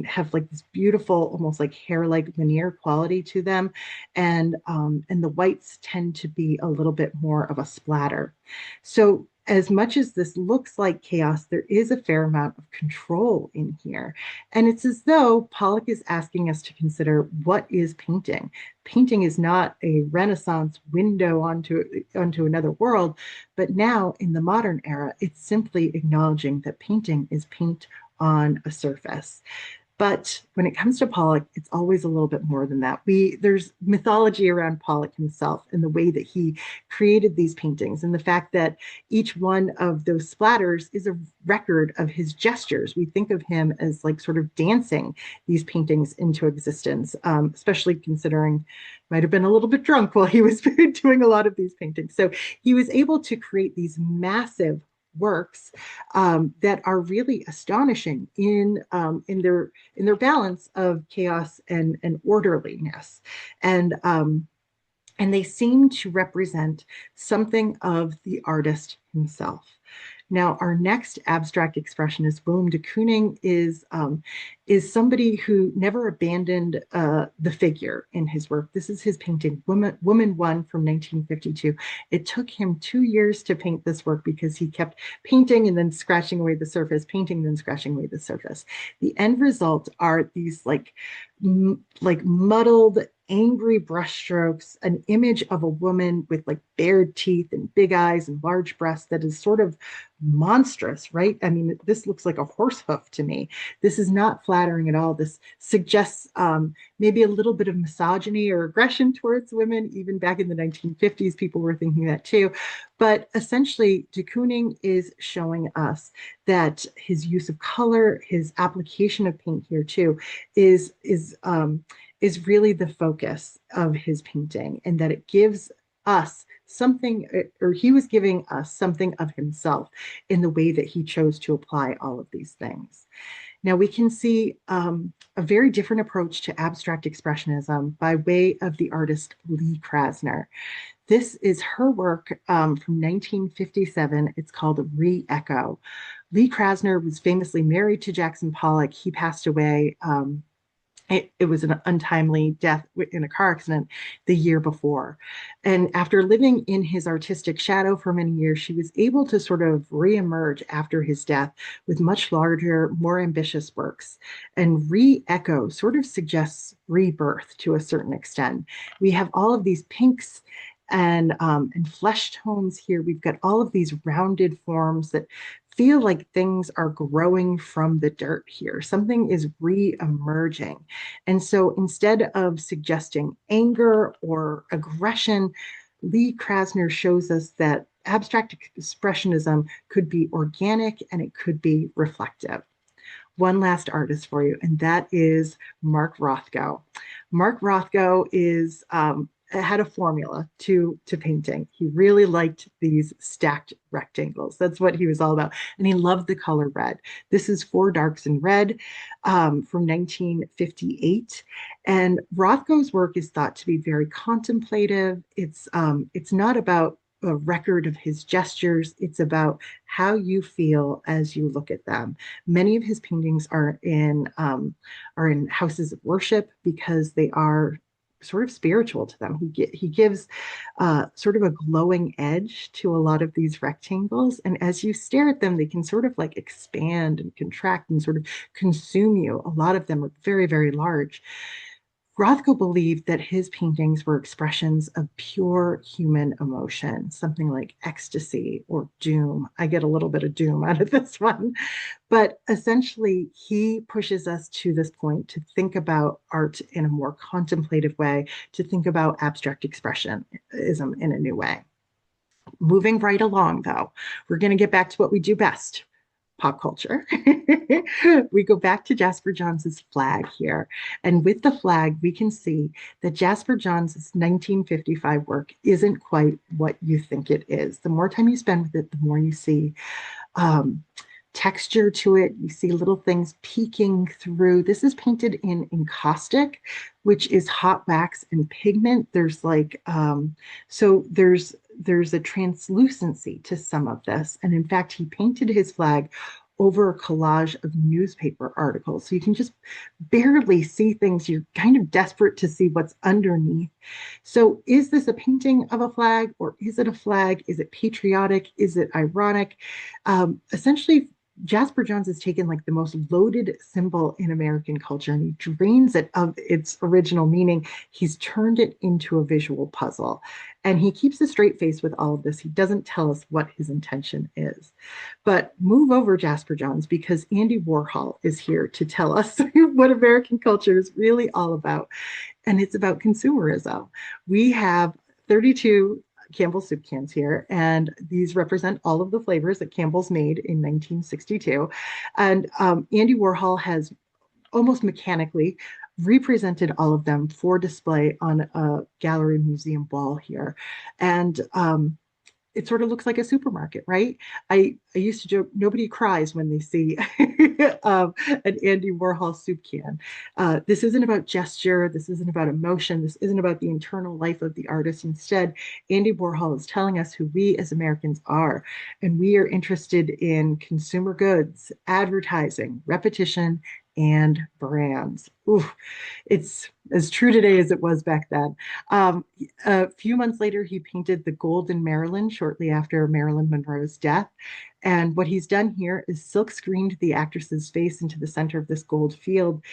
[SPEAKER 2] have like this beautiful, almost like hair-like veneer quality to them, and the whites tend to be a little bit more of a splatter. So as much as this looks like chaos, there is a fair amount of control in here. And it's as though Pollock is asking us to consider, what is painting? Painting is not a Renaissance window onto another world, but now in the modern era, it's simply acknowledging that painting is paint on a surface. But when it comes to Pollock, it's always a little bit more than that. There's mythology around Pollock himself and the way that he created these paintings, and the fact that each one of those splatters is a record of his gestures. We think of him as like sort of dancing these paintings into existence, especially considering might have been a little bit drunk while he was doing a lot of these paintings. So he was able to create these massive works that are really astonishing in their balance of chaos and orderliness, and they seem to represent something of the artist himself. Now, our next abstract expressionist, Willem de Kooning, is somebody who never abandoned the figure in his work. This is his painting, Woman One from 1952. It took him 2 years to paint this work because he kept painting and then scratching away the surface, painting and then scratching away the surface. The end result are these like muddled, angry brushstrokes, an image of a woman with like bared teeth and big eyes and large breasts that is sort of monstrous, right? I mean, this looks like a horse hoof to me. This is not flattering at all. This suggests maybe a little bit of misogyny or aggression towards women. Even back in the 1950s, people were thinking that too. But essentially, de Kooning is showing us that his use of color, his application of paint here too, is really the focus of his painting, and that it gives us something, or he was giving us something of himself in the way that he chose to apply all of these things. Now we can see a very different approach to abstract expressionism by way of the artist Lee Krasner. This is her work from 1957. It's called Re-Echo. Lee Krasner was famously married to Jackson Pollock. He passed away. It was an untimely death in a car accident the year before. And after living in his artistic shadow for many years, she was able to sort of reemerge after his death with much larger, more ambitious works. And Re-Echo sort of suggests rebirth to a certain extent. We have all of these pinks and flesh tones here. We've got all of these rounded forms that feel like things are growing from the dirt here. Something is re-emerging. And so instead of suggesting anger or aggression, Lee Krasner shows us that abstract expressionism could be organic and it could be reflective. One last artist for you, and that is Mark Rothko. Mark Rothko had a formula to painting. He really liked these stacked rectangles. That's what he was all about. And he loved the color red. This is Four Darks in Red from 1958. And Rothko's work is thought to be very contemplative. It's not about a record of his gestures. It's about how you feel as you look at them. Many of his paintings are in houses of worship because they are sort of spiritual to them. He gives sort of a glowing edge to a lot of these rectangles. And as you stare at them, they can sort of like expand and contract and sort of consume you. A lot of them are very, very large. Rothko believed that his paintings were expressions of pure human emotion, something like ecstasy or doom. I get a little bit of doom out of this one. But essentially, he pushes us to this point to think about art in a more contemplative way, to think about abstract expressionism in a new way. Moving right along, though, we're going to get back to what we do best, pop culture. We go back to Jasper Johns' flag here. And with the flag, we can see that Jasper Johns' 1955 work isn't quite what you think it is. The more time you spend with it, the more you see um, texture to it. You see little things peeking through. This is painted in encaustic, which is hot wax and pigment. There's like there's a translucency to some of this. And in fact, he painted his flag over a collage of newspaper articles. So you can just barely see things. You're kind of desperate to see what's underneath. So is this a painting of a flag, or is it a flag? Is it patriotic? Is it ironic? Essentially, Jasper Johns has taken like the most loaded symbol in American culture and he drains it of its original meaning. He's turned it into a visual puzzle. And he keeps a straight face with all of this. He doesn't tell us what his intention is. But move over, Jasper Johns, because Andy Warhol is here to tell us what American culture is really all about. And it's about consumerism. We have 32 Campbell's soup cans here, and these represent all of the flavors that Campbell's made in 1962. And Andy Warhol has almost mechanically represented all of them for display on a gallery museum wall here. And it sort of looks like a supermarket, right? I used to joke, nobody cries when they see an Andy Warhol soup can. This isn't about gesture. This isn't about emotion. This isn't about the internal life of the artist. Instead, Andy Warhol is telling us who we as Americans are. And we are interested in consumer goods, advertising, repetition, and brands. Ooh, it's as true today as it was back then. A few months later, he painted The Gold in Maryland shortly after Marilyn Monroe's death. And what he's done here is silk screened the actress's face into the center of this gold field.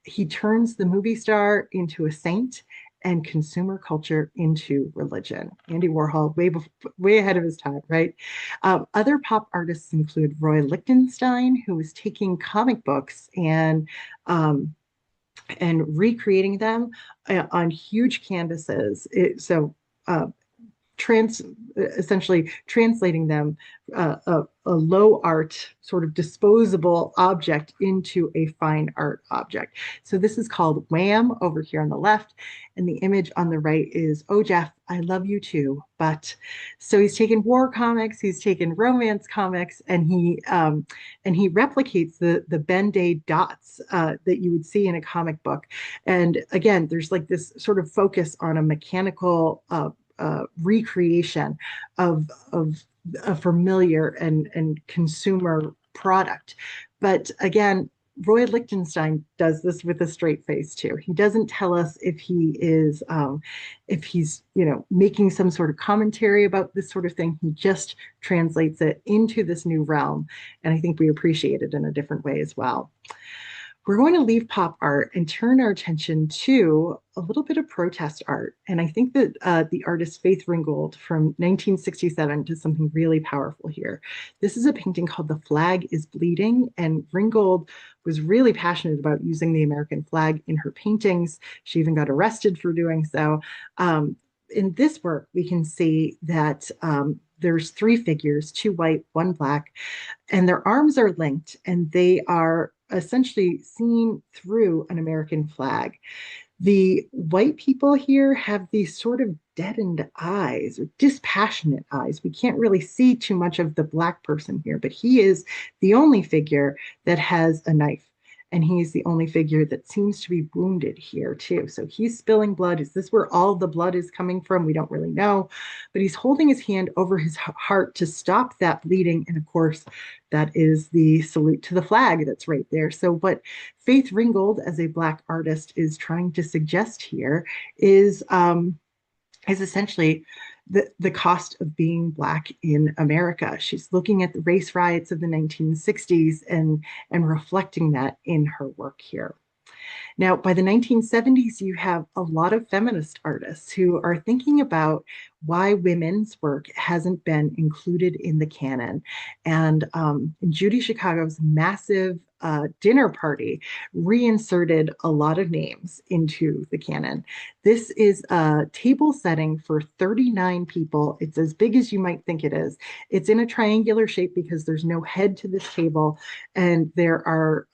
[SPEAKER 2] He turns the movie star into a saint and consumer culture into religion. Andy Warhol, way ahead of his time, right? Other pop artists include Roy Lichtenstein, who was taking comic books and recreating them on huge canvases. Uh, trans essentially translating them a low art sort of disposable object into a fine art object. So this is called Wham over here on the left, and the image on the right is Oh Jeff, I love you too. But so he's taken war comics, he's taken romance comics, and he replicates the Ben-Day dots that you would see in a comic book. And again, there's like this sort of focus on a mechanical recreation of a familiar and consumer product. But again, Roy Lichtenstein does this with a straight face too. He doesn't tell us if he's making some sort of commentary about this sort of thing. He just translates it into this new realm, and I think we appreciate it in a different way as well. We're going to leave pop art and turn our attention to a little bit of protest art. And I think that the artist Faith Ringgold from 1967 does something really powerful here. This is a painting called The Flag is Bleeding, and Ringgold was really passionate about using the American flag in her paintings. She even got arrested for doing so. In this work, we can see that there's three figures, two white, one black, and their arms are linked, and they are essentially seen through an American flag. The white people here have these sort of deadened eyes or dispassionate eyes. We can't really see too much of the black person here, but he is the only figure that has a knife. And he's the only figure that seems to be wounded here too. So he's spilling blood. Is this where all the blood is coming from? We don't really know, but he's holding his hand over his heart to stop that bleeding. And of course, that is the salute to the flag that's right there. So what Faith Ringgold, as a Black artist, is trying to suggest here is essentially the cost of being Black in America. She's looking at the race riots of the 1960s and reflecting that in her work here. Now, by the 1970s, you have a lot of feminist artists who are thinking about why women's work hasn't been included in the canon. And Judy Chicago's massive dinner party reinserted a lot of names into the canon. This is a table setting for 39 people. It's as big as you might think it is. It's in a triangular shape because there's no head to this table, and there are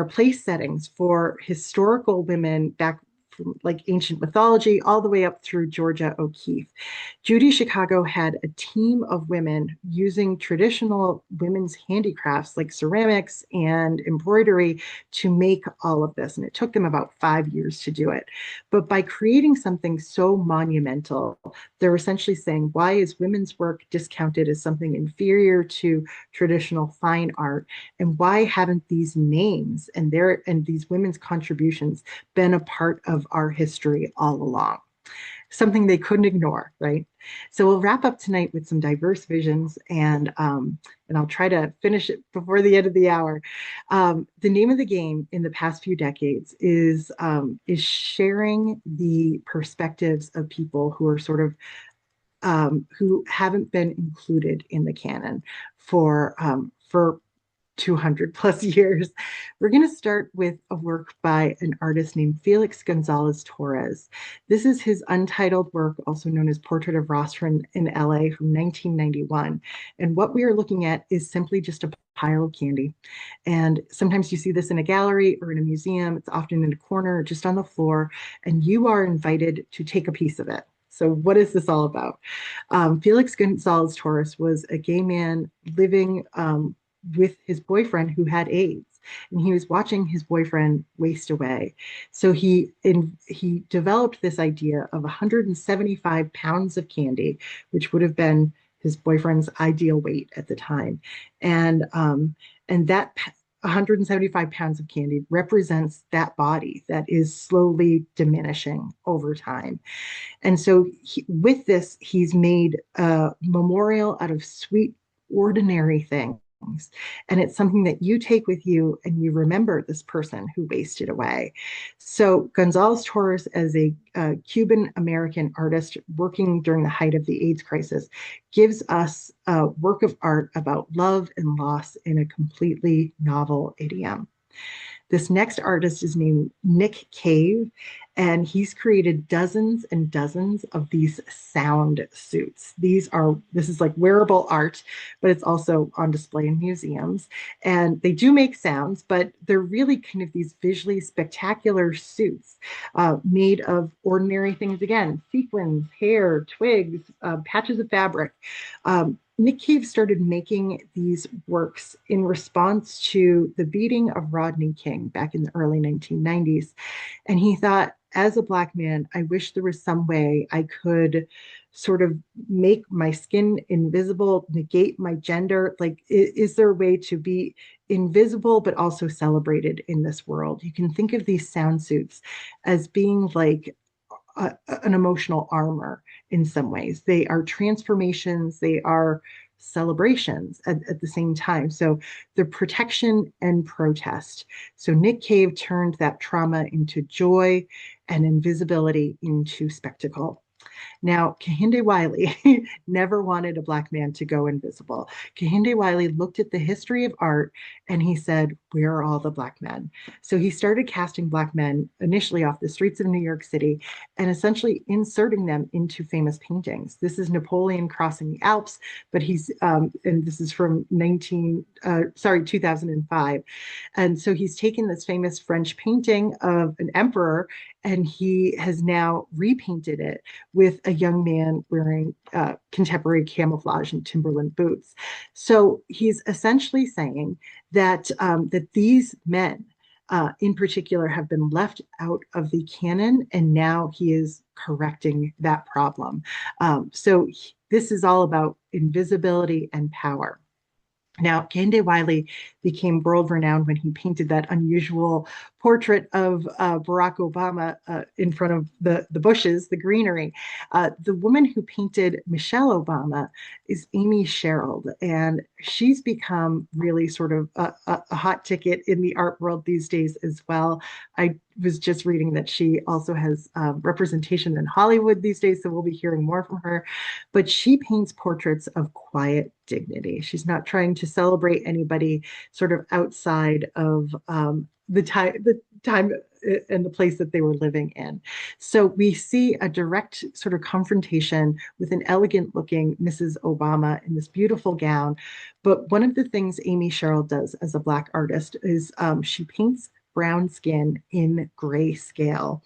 [SPEAKER 2] place settings for historical women back from like ancient mythology all the way up through Georgia O'Keeffe. Judy Chicago had a team of women using traditional women's handicrafts like ceramics and embroidery to make all of this. And it took them about 5 years to do it. But by creating something so monumental, they're essentially saying, why is women's work discounted as something inferior to traditional fine art? And why haven't these names and these women's contributions been a part of our history all along? Something they couldn't ignore, right? So we'll wrap up tonight with some diverse visions, and I'll try to finish it before the end of the hour. The name of the game in the past few decades is sharing the perspectives of people who are sort of who haven't been included in the canon for 200 plus years. We're going to start with a work by an artist named Felix Gonzalez Torres. This is his untitled work, also known as Portrait of Rostron in LA from 1991. And what we are looking at is simply just a pile of candy. And sometimes you see this in a gallery or in a museum. It's often in a corner, just on the floor, and you are invited to take a piece of it. So what is this all about? Felix Gonzalez Torres was a gay man living with his boyfriend who had AIDS, and he was watching his boyfriend waste away. So he developed this idea of 175 pounds of candy, which would have been his boyfriend's ideal weight at the time, and that 175 pounds of candy represents that body that is slowly diminishing over time. And so with this, he's made a memorial out of sweet, ordinary things. And it's something that you take with you and you remember this person who wasted away. So Gonzalez Torres, as a Cuban American artist working during the height of the AIDS crisis, gives us a work of art about love and loss in a completely novel idiom. This next artist is named Nick Cave, and he's created dozens and dozens of these sound suits. This is like wearable art, but it's also on display in museums. And they do make sounds, but they're really kind of these visually spectacular suits made of ordinary things again, sequins, hair, twigs, patches of fabric. Nick Cave started making these works in response to the beating of Rodney King back in the early 1990s. And he thought, as a Black man, I wish there was some way I could sort of make my skin invisible, negate my gender. Like, is there a way to be invisible but also celebrated in this world? You can think of these sound suits as being like an emotional armor in some ways. They are transformations, they are celebrations at the same time. So the protection and protest. So Nick Cave turned that trauma into joy and invisibility into spectacle. Now, Kehinde Wiley never wanted a Black man to go invisible. Kehinde Wiley looked at the history of art and he said, where are all the Black men? So he started casting Black men initially off the streets of New York City and essentially inserting them into famous paintings. This is Napoleon crossing the Alps, but and this is from 2005. And so he's taken this famous French painting of an emperor and he has now repainted it with a young man wearing contemporary camouflage and Timberland boots. So he's essentially saying that that these men, in particular, have been left out of the canon, and now he is correcting that problem. This is all about invisibility and power. Now, Kehinde Wiley became world renowned when he painted that unusual portrait of Barack Obama in front of the bushes, the greenery. The woman who painted Michelle Obama is Amy Sherald, and she's become really sort of a hot ticket in the art world these days as well. I was just reading that she also has representation in Hollywood these days, so we'll be hearing more from her. But she paints portraits of quiet dignity. She's not trying to celebrate anybody sort of outside of the time and the place that they were living in. So we see a direct sort of confrontation with an elegant looking Mrs. Obama in this beautiful gown. But one of the things Amy Sherrill does as a Black artist is she paints brown skin in grayscale.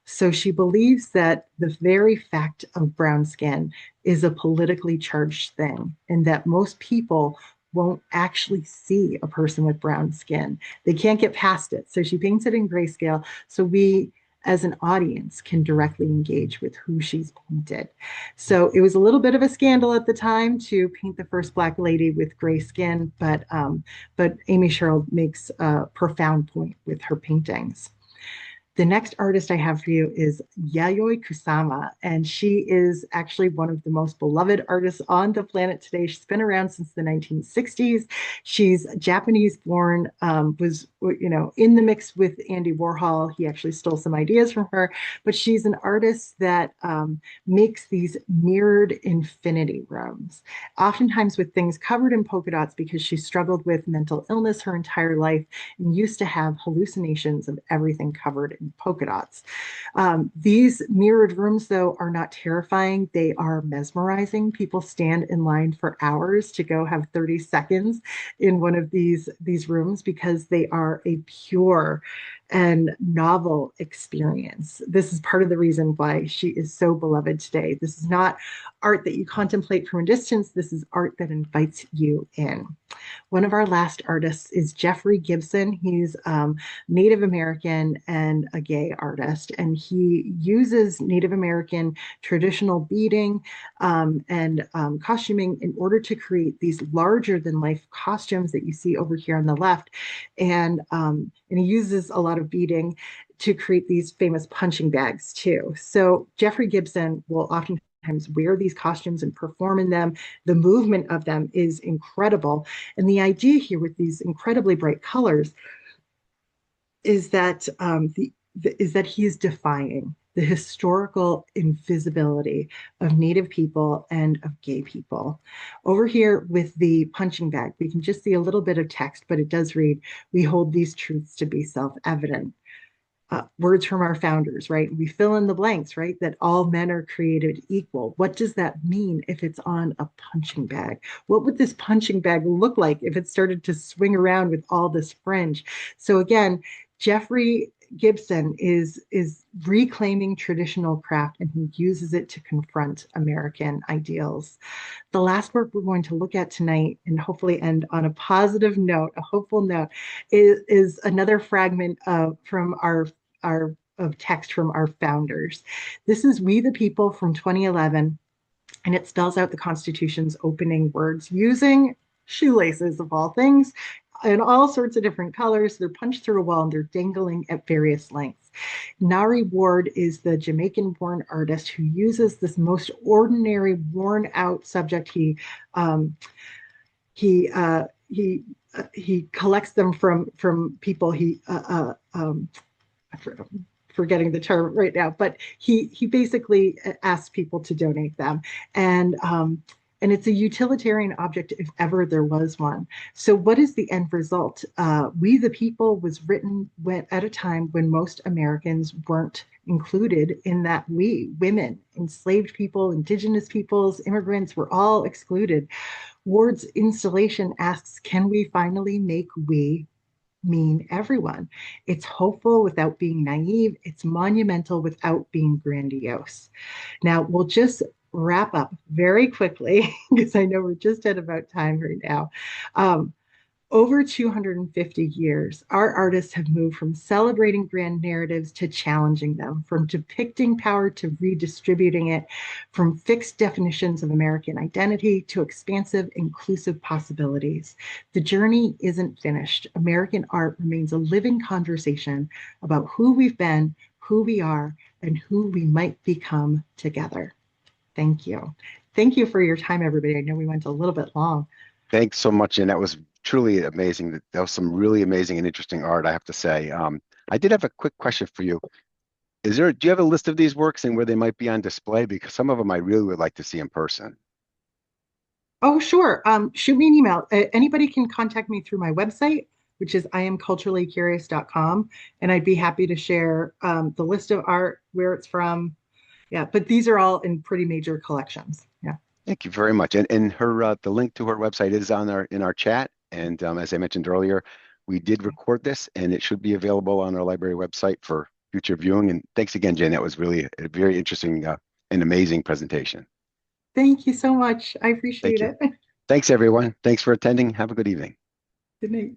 [SPEAKER 2] So she believes that the very fact of brown skin is a politically charged thing, and that most people won't actually see a person with brown skin. They can't get past it. So she paints it in grayscale. So we, as an audience, can directly engage with who she's painted. So it was a little bit of a scandal at the time to paint the first Black lady with gray skin, but Amy Sherrill makes a profound point with her paintings. The next artist I have for you is Yayoi Kusama, and she is actually one of the most beloved artists on the planet today. She's been around since the 1960s. She's Japanese born, was in the mix with Andy Warhol. He actually stole some ideas from her, but she's an artist that makes these mirrored infinity rooms, oftentimes with things covered in polka dots because she struggled with mental illness her entire life and used to have hallucinations of everything covered in polka dots. These mirrored rooms, though, are not terrifying. They are mesmerizing. People stand in line for hours to go have 30 seconds in one of these rooms because they are a pure and novel experience. This is part of the reason why she is so beloved today. This is not art that you contemplate from a distance. This is art that invites you in. One of our last artists is Jeffrey Gibson. He's Native American and a gay artist, and he uses Native American traditional beading and costuming in order to create these larger than life costumes that you see over here on the left. And he uses a lot of beading to create these famous punching bags too. So Jeffrey Gibson will often wear these costumes and perform in them. The movement of them is incredible. And the idea here with these incredibly bright colors is that he is defying the historical invisibility of Native people and of gay people. Over here with the punching bag, we can just see a little bit of text, but it does read, "We hold these truths to be self-evident." Words from our founders, right? We fill in the blanks, right? That all men are created equal. What does that mean if it's on a punching bag? What would this punching bag look like if it started to swing around with all this fringe? So again, Jeffrey Gibson is reclaiming traditional craft, and he uses it to confront American ideals. The last work we're going to look at tonight, and hopefully end on a positive note, a hopeful note, is another fragment from our of text from our founders. This is We the People from 2011, and it spells out the Constitution's opening words using shoelaces of all things in all sorts of different colors. They're punched through a wall and they're dangling at various lengths. Nari Ward is the Jamaican-born artist who uses this most ordinary, worn-out subject. He collects them from people. Forgetting the term right now, but he basically asks people to donate them, and it's a utilitarian object if ever there was one. So what is the end result? We the People was written at a time when most Americans weren't included in that. We, women, enslaved people, indigenous peoples, immigrants, were all excluded. Ward's installation asks, can we finally make we mean everyone? It's hopeful without being naive. It's monumental without being grandiose. Now, we'll just wrap up very quickly because I know we're just at about time right now. Over 250 years, our artists have moved from celebrating grand narratives to challenging them, from depicting power to redistributing it, from fixed definitions of American identity to expansive, inclusive possibilities. The journey isn't finished. American art remains a living conversation about who we've been, who we are, and who we might become together. Thank you. Thank you for your time, everybody. I know we went a little bit long.
[SPEAKER 1] Thanks so much, and that was truly amazing. That was some really amazing and interesting art, I have to say. I did have a quick question for you. Do you have a list of these works and where they might be on display? Because some of them I really would like to see in person.
[SPEAKER 2] Oh, sure. Shoot me an email. Anybody can contact me through my website, which is iamculturallycurious.com, and I'd be happy to share the list of art, where it's from. Yeah, but these are all in pretty major collections. Yeah.
[SPEAKER 1] Thank you very much. And the link to her website is on in our chat. And as I mentioned earlier, we did record this, and it should be available on our library website for future viewing. And thanks again, Jane. That was really a very interesting and amazing presentation.
[SPEAKER 2] Thank you so much. I
[SPEAKER 1] Thank
[SPEAKER 2] appreciate
[SPEAKER 1] you.
[SPEAKER 2] it.
[SPEAKER 1] Thanks, everyone. Thanks for attending. Have a good evening.
[SPEAKER 2] Good night.